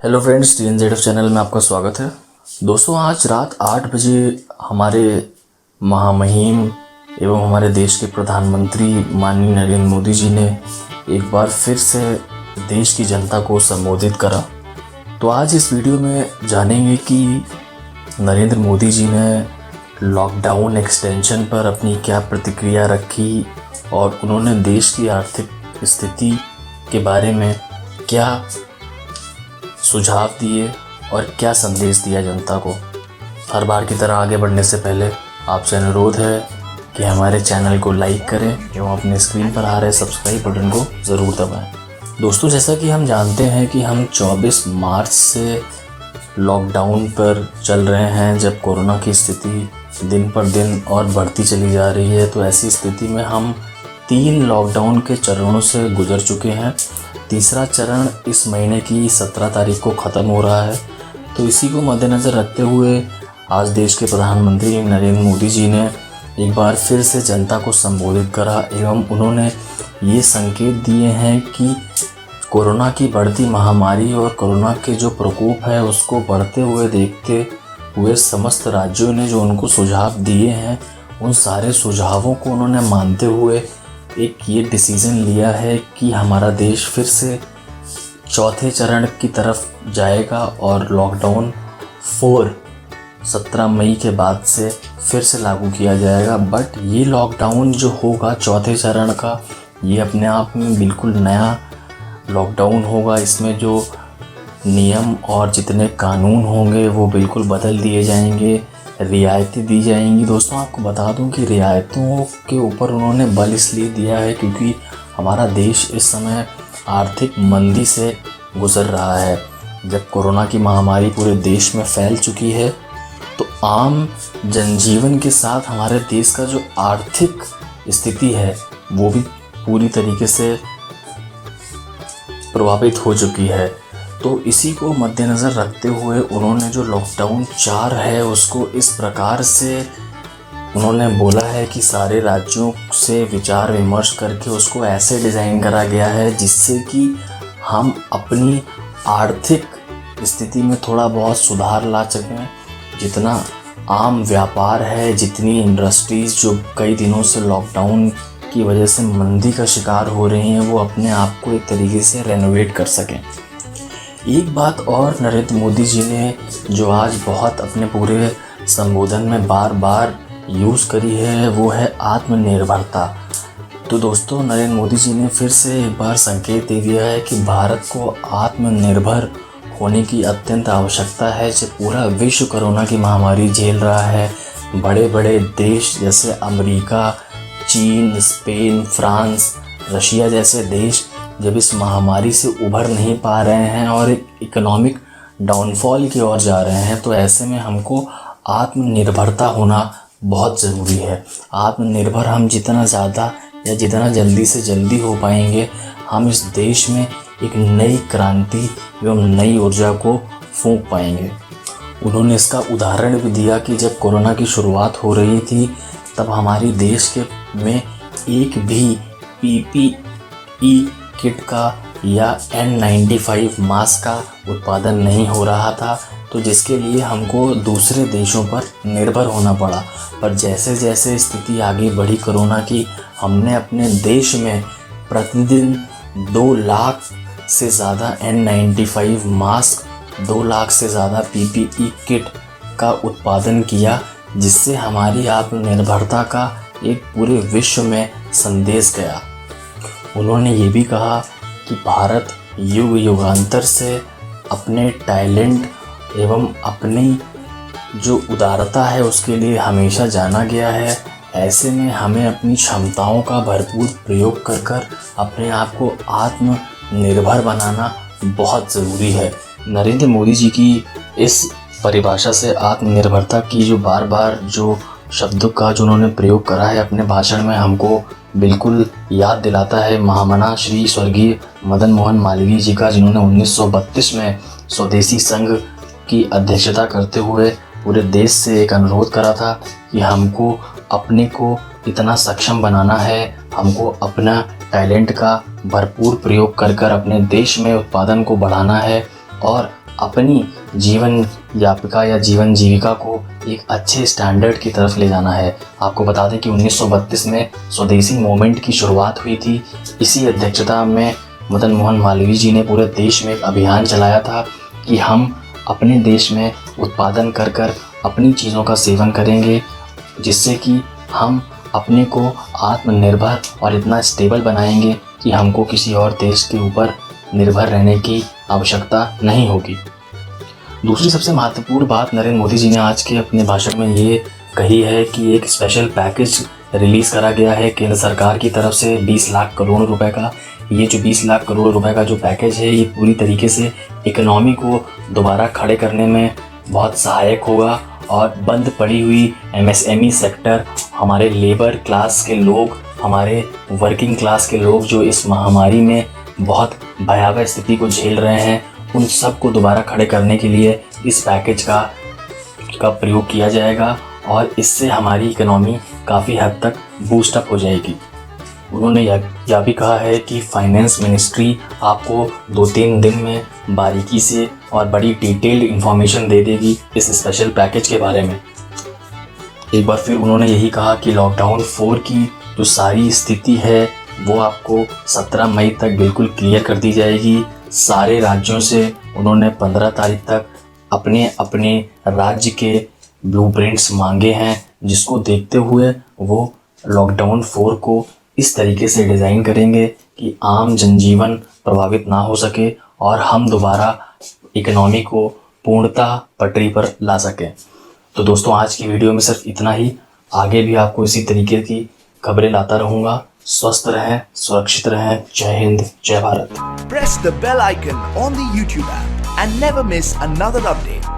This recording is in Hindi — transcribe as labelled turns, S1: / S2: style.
S1: हेलो फ्रेंड्स, TNZF चैनल में आपका स्वागत है। दोस्तों, आज रात 8 बजे हमारे महामहिम एवं हमारे देश के प्रधानमंत्री माननीय नरेंद्र मोदी जी ने एक बार फिर से देश की जनता को संबोधित करा। तो आज इस वीडियो में जानेंगे कि नरेंद्र मोदी जी ने लॉकडाउन एक्सटेंशन पर अपनी क्या प्रतिक्रिया रखी और उन्होंने देश की आर्थिक स्थिति के बारे में क्या सुझाव दिए और क्या संदेश दिया जनता को। हर बार की तरह आगे बढ़ने से पहले आपसे अनुरोध है कि हमारे चैनल को लाइक करें एवं अपने स्क्रीन पर आ रहे सब्सक्राइब बटन को ज़रूर दबाएं। दोस्तों, जैसा कि हम जानते हैं कि हम 24 मार्च से लॉकडाउन पर चल रहे हैं, जब कोरोना की स्थिति दिन पर दिन और बढ़ती चली जा रही है। तो ऐसी स्थिति में हम 3 लॉकडाउन के चरणों से गुजर चुके हैं। तीसरा चरण इस महीने की 17 तारीख को ख़त्म हो रहा है। तो इसी को मद्देनज़र रखते हुए आज देश के प्रधानमंत्री नरेंद्र मोदी जी ने एक बार फिर से जनता को संबोधित करा एवं उन्होंने ये संकेत दिए हैं कि कोरोना की बढ़ती महामारी और कोरोना के जो प्रकोप है उसको बढ़ते हुए देखते हुए समस्त राज्यों ने जो उनको सुझाव दिए हैं, उन सारे सुझावों को उन्होंने मानते हुए एक ये डिसीज़न लिया है कि हमारा देश फिर से चौथे चरण की तरफ जाएगा और लॉकडाउन 17 मई के बाद से फिर से लागू किया जाएगा। बट ये लॉकडाउन जो होगा चौथे चरण का, ये अपने आप में बिल्कुल नया लॉकडाउन होगा। इसमें जो नियम और जितने कानून होंगे वो बिल्कुल बदल दिए जाएंगे, रियायतें दी जाएंगी। दोस्तों, आपको बता दूं कि रियायतों के ऊपर उन्होंने बल इसलिए दिया है क्योंकि हमारा देश इस समय आर्थिक मंदी से गुज़र रहा है। जब कोरोना की महामारी पूरे देश में फैल चुकी है तो आम जनजीवन के साथ हमारे देश का जो आर्थिक स्थिति है वो भी पूरी तरीके से प्रभावित हो चुकी है। तो इसी को मद्देनज़र रखते हुए उन्होंने जो लॉकडाउन 4 है उसको इस प्रकार से उन्होंने बोला है कि सारे राज्यों से विचार विमर्श करके उसको ऐसे डिज़ाइन करा गया है जिससे कि हम अपनी आर्थिक स्थिति में थोड़ा बहुत सुधार ला सकें। जितना आम व्यापार है, जितनी इंडस्ट्रीज़ जो कई दिनों से लॉकडाउन की वजह से मंदी का शिकार हो रही हैं, वो अपने आप को एक तरीके से रेनोवेट कर सकें। एक बात और नरेंद्र मोदी जी ने जो आज बहुत अपने पूरे संबोधन में बार बार यूज़ करी है वो है आत्मनिर्भरता। तो दोस्तों, नरेंद्र मोदी जी ने फिर से एक बार संकेत दे दिया है कि भारत को आत्मनिर्भर होने की अत्यंत आवश्यकता है। जब पूरा विश्व कोरोना की महामारी झेल रहा है, बड़े बड़े देश जैसे अमेरिका, चीन, स्पेन, फ्रांस, रशिया जैसे देश जब इस महामारी से उभर नहीं पा रहे हैं और एक इकोनॉमिक डाउनफॉल की ओर जा रहे हैं, तो ऐसे में हमको आत्मनिर्भरता होना बहुत ज़रूरी है। आत्मनिर्भर हम जितना ज़्यादा या जितना जल्दी से जल्दी हो पाएंगे, हम इस देश में एक नई क्रांति एवं नई ऊर्जा को फूंक पाएंगे। उन्होंने इसका उदाहरण भी दिया कि जब कोरोना की शुरुआत हो रही थी तब हमारे देश के में एक भी PPE किट का या N95 मास्क का उत्पादन नहीं हो रहा था, तो जिसके लिए हमको दूसरे देशों पर निर्भर होना पड़ा। पर जैसे जैसे स्थिति आगे बढ़ी कोरोना की, हमने अपने देश में प्रतिदिन 2 लाख से ज़्यादा N95 मास्क, 2 लाख से ज़्यादा PPE किट का उत्पादन किया, जिससे हमारी आत्मनिर्भरता का एक पूरे विश्व में संदेश गया। उन्होंने ये भी कहा कि भारत युग युगांतर से अपने टैलेंट एवं अपनी जो उदारता है उसके लिए हमेशा जाना गया है। ऐसे में हमें अपनी क्षमताओं का भरपूर प्रयोग कर अपने आप को आत्मनिर्भर बनाना बहुत ज़रूरी है। नरेंद्र मोदी जी की इस परिभाषा से आत्मनिर्भरता की जो बार बार जो शब्दों का जो उन्होंने प्रयोग करा है अपने भाषण में, हमको बिल्कुल याद दिलाता है महामना श्री स्वर्गीय मदन मोहन मालवीय जी का, जिन्होंने 1932 में स्वदेशी संघ की अध्यक्षता करते हुए पूरे देश से एक अनुरोध करा था कि हमको अपने को इतना सक्षम बनाना है, हमको अपना टैलेंट का भरपूर प्रयोग कर अपने देश में उत्पादन को बढ़ाना है और अपनी जीवन यापिका या जीवन जीविका को एक अच्छे स्टैंडर्ड की तरफ ले जाना है। आपको बता दें कि 1932 में स्वदेशी मूवमेंट की शुरुआत हुई थी। इसी अध्यक्षता में मदन मोहन मालवीय जी ने पूरे देश में एक अभियान चलाया था कि हम अपने देश में उत्पादन कर कर अपनी चीज़ों का सेवन करेंगे, जिससे कि हम अपने को आत्मनिर्भर और इतना स्टेबल बनाएंगे कि हमको किसी और देश के ऊपर निर्भर रहने की आवश्यकता नहीं होगी। दूसरी सबसे महत्वपूर्ण बात नरेंद्र मोदी जी ने आज के अपने भाषण में ये कही है कि एक स्पेशल पैकेज रिलीज़ करा गया है केंद्र सरकार की तरफ से 20 लाख करोड़ रुपए का। ये जो 20 लाख करोड़ रुपए का जो पैकेज है, ये पूरी तरीके से इकोनॉमी को दोबारा खड़े करने में बहुत सहायक होगा और बंद पड़ी हुई MSME सेक्टर, हमारे लेबर क्लास के लोग, हमारे वर्किंग क्लास के लोग जो इस महामारी में बहुत भयावह स्थिति को झेल रहे हैं, उन सब को दोबारा खड़े करने के लिए इस पैकेज का प्रयोग किया जाएगा और इससे हमारी इकोनॉमी काफ़ी हद तक बूस्ट अप हो जाएगी। उन्होंने यह भी कहा है कि फाइनेंस मिनिस्ट्री आपको 2-3 दिन में बारीकी से और बड़ी डिटेल्ड इंफॉर्मेशन दे देगी इस स्पेशल पैकेज के बारे में। एक बार फिर उन्होंने यही कहा कि लॉकडाउन 4 की जो सारी स्थिति है वो आपको 17 मई तक बिल्कुल क्लियर कर दी जाएगी। सारे राज्यों से उन्होंने 15 तारीख तक अपने अपने राज्य के ब्लूप्रिंट्स मांगे हैं, जिसको देखते हुए वो लॉकडाउन 4 को इस तरीके से डिज़ाइन करेंगे कि आम जनजीवन प्रभावित ना हो सके और हम दोबारा इकोनॉमी को पूर्णतः पटरी पर ला सकें। तो दोस्तों, आज की वीडियो में सिर्फ इतना ही। आगे भी आपको इसी तरीके की खबरें लाता रहूँगा। स्वस्थ रहें, सुरक्षित रहें। जय हिंद, जय Bharat.
S2: Press the bell icon on the YouTube app and never miss another update.